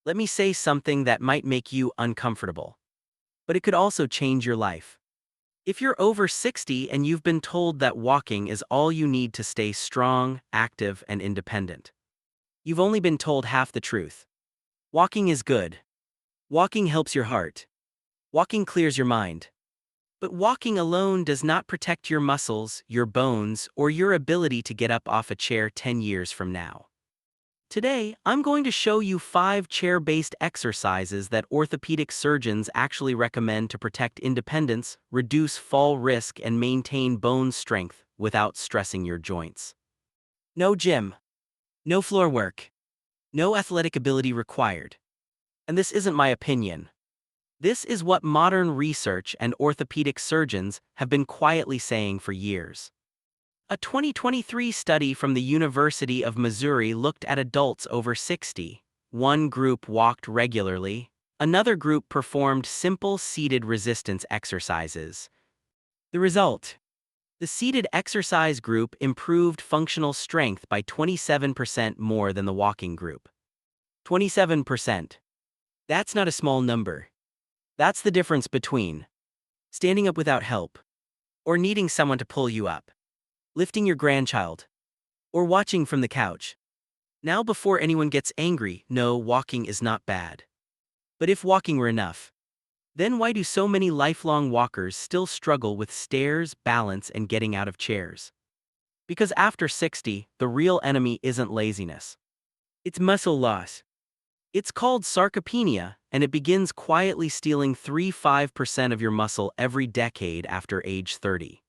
Let me say something that might make you uncomfortable, but it could also change your life. If you're over 60 and you've been told that walking is all you need to stay strong, active, and independent, you've only been told half the truth. Walking is good. Walking helps your heart. Walking clears your mind. But walking alone does not protect your muscles, your bones, or your ability to get up off a chair 10 years from now. Today, I'm going to show you 5 chair-based exercises that orthopedic surgeons actually recommend to protect independence, reduce fall risk, and maintain bone strength without stressing your joints. No gym, no floor work, no athletic ability required. And this isn't my opinion. This is what modern research and orthopedic surgeons have been quietly saying for years. A 2023 study from the University of Missouri looked at adults over 60. One group walked regularly. Another group performed simple seated resistance exercises. The result: the seated exercise group improved functional strength by 27% more than the walking group. 27%. That's not a small number. That's the difference between standing up without help, or needing someone to pull you up, lifting your grandchild, or watching from the couch. Now, before anyone gets angry, no, walking is not bad. But if walking were enough, then why do so many lifelong walkers still struggle with stairs, balance, and getting out of chairs? Because after 60, the real enemy isn't laziness. It's muscle loss. It's called sarcopenia, and it begins quietly stealing 3–5% of your muscle every decade after age 30.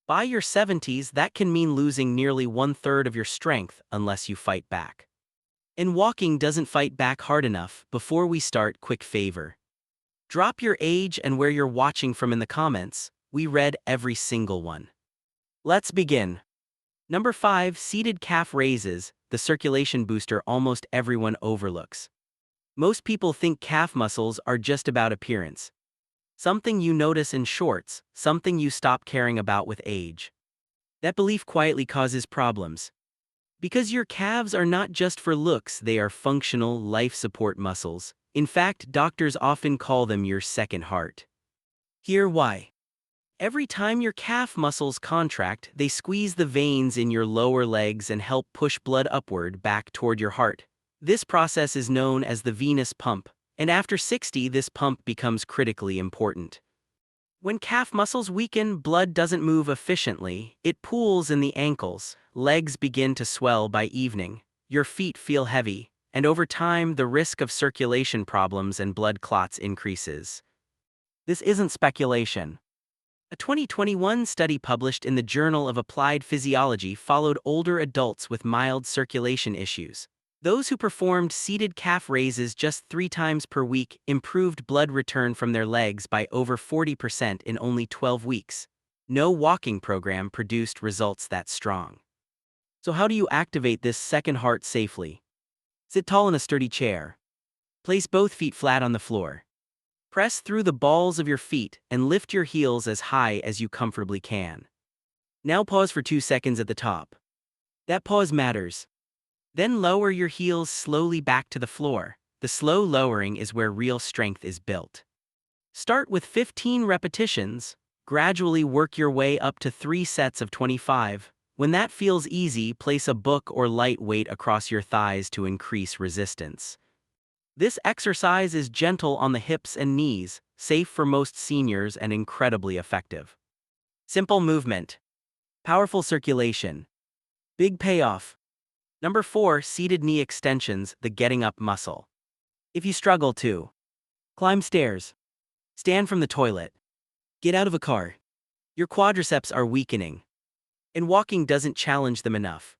By your 70s, that can mean losing nearly 1/3 of your strength unless you fight back. And walking doesn't fight back hard enough. Before we start, quick favor. Drop your age and where you're watching from in the comments. We read every single one. Let's begin. Number 5, seated calf raises, the circulation booster almost everyone overlooks. Most people think calf muscles are just about appearance. Something you notice in shorts, something you stop caring about with age. That belief quietly causes problems. Because your calves are not just for looks, they are functional, life support muscles. In fact, doctors often call them your second heart. Hear why. Every time your calf muscles contract, they squeeze the veins in your lower legs and help push blood upward back toward your heart. This process is known as the venous pump, and after 60, this pump becomes critically important. When calf muscles weaken, blood doesn't move efficiently. It pools in the ankles, legs begin to swell by evening, your feet feel heavy, and over time, the risk of circulation problems and blood clots increases. This isn't speculation. A 2021 study published in the Journal of Applied Physiology followed older adults with mild circulation issues. Those who performed seated calf raises just 3 times per week improved blood return from their legs by over 40% in only 12 weeks. No walking program produced results that strong. So how do you activate this second heart safely? Sit tall in a sturdy chair. Place both feet flat on the floor. Press through the balls of your feet and lift your heels as high as you comfortably can. Now pause for 2 seconds at the top. That pause matters. Then lower your heels slowly back to the floor. The slow lowering is where real strength is built. Start with 15 repetitions. Gradually work your way up to 3 sets of 25. When that feels easy, place a book or light weight across your thighs to increase resistance. This exercise is gentle on the hips and knees, safe for most seniors, and incredibly effective. Simple movement. Powerful circulation. Big payoff. Number 4, seated knee extensions, the getting up muscle. If you struggle to climb stairs, stand from the toilet, get out of a car, your quadriceps are weakening, and walking doesn't challenge them enough.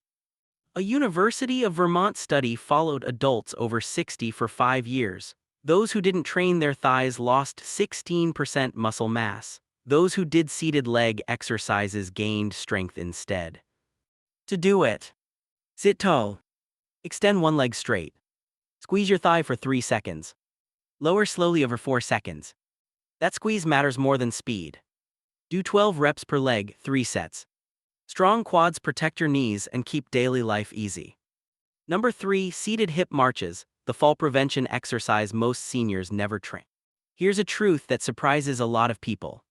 A University of Vermont study followed adults over 60 for 5 years. Those who didn't train their thighs lost 16% muscle mass. Those who did seated leg exercises gained strength instead. To do it, sit tall. Extend one leg straight. Squeeze your thigh for 3 seconds. Lower slowly over 4 seconds. That squeeze matters more than speed. Do 12 reps per leg, 3 sets. Strong quads protect your knees and keep daily life easy. Number 3, seated hip marches, the fall prevention exercise most seniors never train. Here's a truth that surprises a lot of people.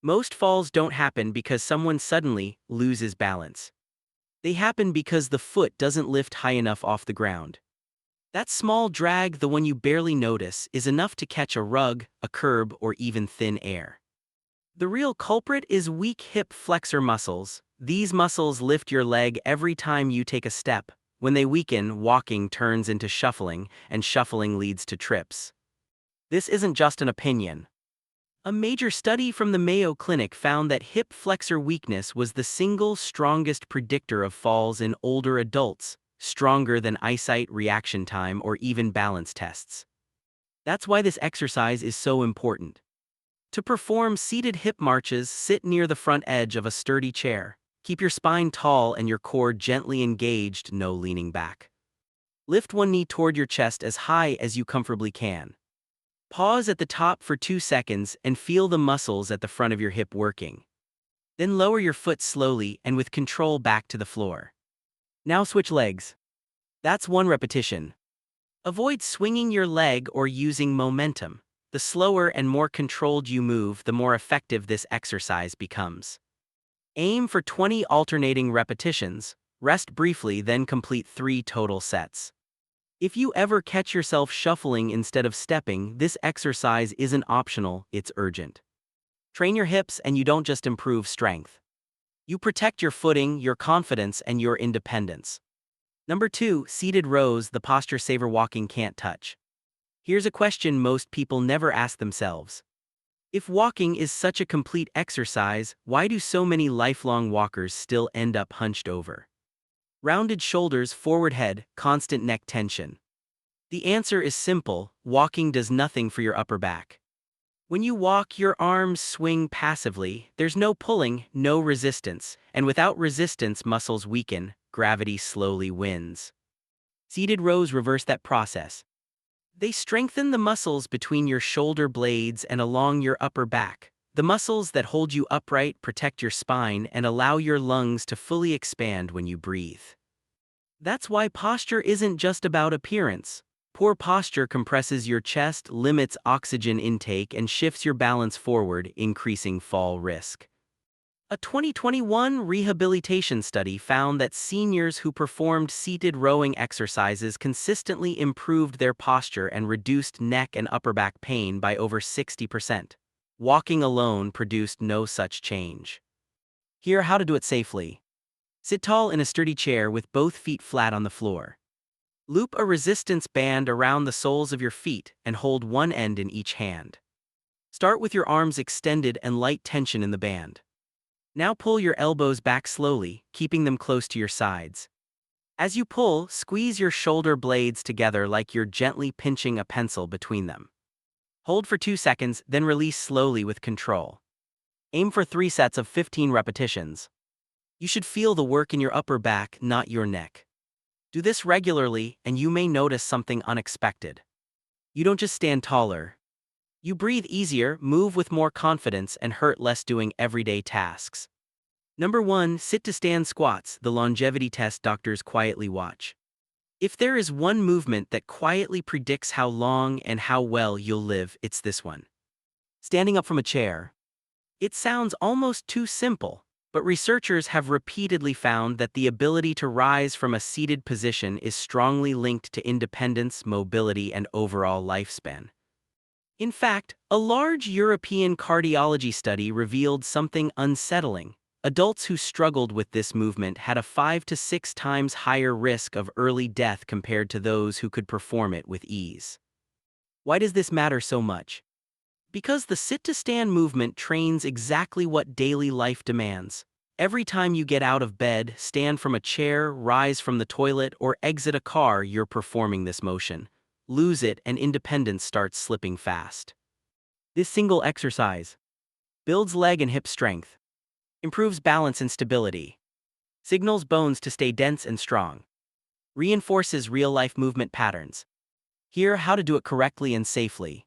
Most falls don't happen because someone suddenly loses balance. They happen because the foot doesn't lift high enough off the ground. That small drag, the one you barely notice, is enough to catch a rug, a curb, or even thin air. The real culprit is weak hip flexor muscles. These muscles lift your leg every time you take a step. When they weaken, walking turns into shuffling, and shuffling leads to trips. This isn't just an opinion. A major study from the Mayo Clinic found that hip flexor weakness was the single strongest predictor of falls in older adults, stronger than eyesight, reaction time, or even balance tests. That's why this exercise is so important. To perform seated hip marches, sit near the front edge of a sturdy chair. Keep your spine tall and your core gently engaged, no leaning back. Lift one knee toward your chest as high as you comfortably can. Pause at the top for 2 seconds and feel the muscles at the front of your hip working. Then lower your foot slowly and with control back to the floor. Now switch legs. That's 1 repetition. Avoid swinging your leg or using momentum. The slower and more controlled you move, the more effective this exercise becomes. Aim for 20 alternating repetitions, rest briefly, then complete 3 total sets. If you ever catch yourself shuffling instead of stepping, this exercise isn't optional, it's urgent. Train your hips and you don't just improve strength. You protect your footing, your confidence, and your independence. Number 2, seated rows, the posture saver walking can't touch. Here's a question most people never ask themselves. If walking is such a complete exercise, why do so many lifelong walkers still end up hunched over? Rounded shoulders, forward head, constant neck tension. The answer is simple: walking does nothing for your upper back. When you walk, your arms swing passively, there's no pulling, no resistance, and without resistance, muscles weaken, gravity slowly wins. Seated rows reverse that process. They strengthen the muscles between your shoulder blades and along your upper back, the muscles that hold you upright, protect your spine, and allow your lungs to fully expand when you breathe. That's why posture isn't just about appearance. Poor posture compresses your chest, limits oxygen intake, and shifts your balance forward, increasing fall risk. A 2021 rehabilitation study found that seniors who performed seated rowing exercises consistently improved their posture and reduced neck and upper back pain by over 60%. Walking alone produced no such change. Here, how to do it safely. Sit tall in a sturdy chair with both feet flat on the floor. Loop a resistance band around the soles of your feet and hold one end in each hand. Start with your arms extended and light tension in the band. Now pull your elbows back slowly, keeping them close to your sides. As you pull, squeeze your shoulder blades together like you're gently pinching a pencil between them. Hold for 2 seconds, then release slowly with control. Aim for 3 sets of 15 repetitions. You should feel the work in your upper back, not your neck. Do this regularly, and you may notice something unexpected. You don't just stand taller. You breathe easier, move with more confidence, and hurt less doing everyday tasks. Number 1, sit-to-stand squats, the longevity test doctors quietly watch. If there is one movement that quietly predicts how long and how well you'll live, it's this one. Standing up from a chair. It sounds almost too simple, but researchers have repeatedly found that the ability to rise from a seated position is strongly linked to independence, mobility, and overall lifespan. In fact, a large European cardiology study revealed something unsettling. Adults who struggled with this movement had a 5 to 6 times higher risk of early death compared to those who could perform it with ease. Why does this matter so much? Because the sit-to-stand movement trains exactly what daily life demands. Every time you get out of bed, stand from a chair, rise from the toilet, or exit a car, you're performing this motion. Lose it and independence starts slipping fast. This single exercise builds leg and hip strength, improves balance and stability, signals bones to stay dense and strong, reinforces real-life movement patterns. Here, how to do it correctly and safely.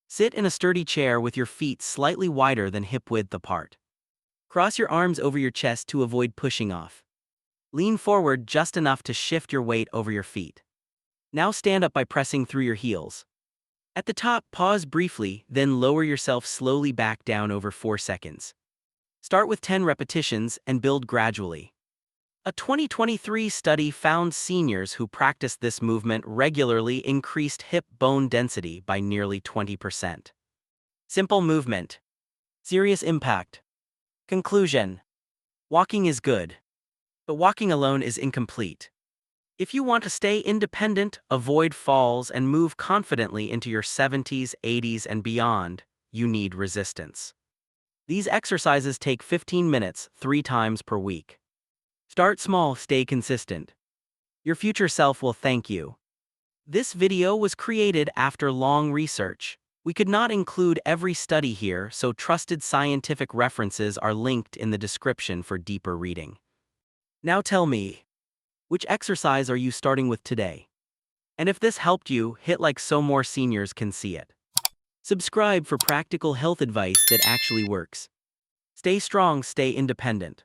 Sit in a sturdy chair with your feet slightly wider than hip width apart. Cross your arms over your chest to avoid pushing off. Lean forward just enough to shift your weight over your feet. Now stand up by pressing through your heels. At the top, pause briefly, then lower yourself slowly back down over 4 seconds. Start with 10 repetitions and build gradually. A 2023 study found seniors who practiced this movement regularly increased hip bone density by nearly 20%. Simple movement. Serious impact. Conclusion. Walking is good, but walking alone is incomplete. If you want to stay independent, avoid falls, and move confidently into your 70s, 80s, and beyond, you need resistance. These exercises take 15 minutes, 3 times per week. Start small, stay consistent. Your future self will thank you. This video was created after long research. We could not include every study here, so trusted scientific references are linked in the description for deeper reading. Now tell me, which exercise are you starting with today? And if this helped you, hit like so more seniors can see it. Subscribe for practical health advice that actually works. Stay strong, stay independent.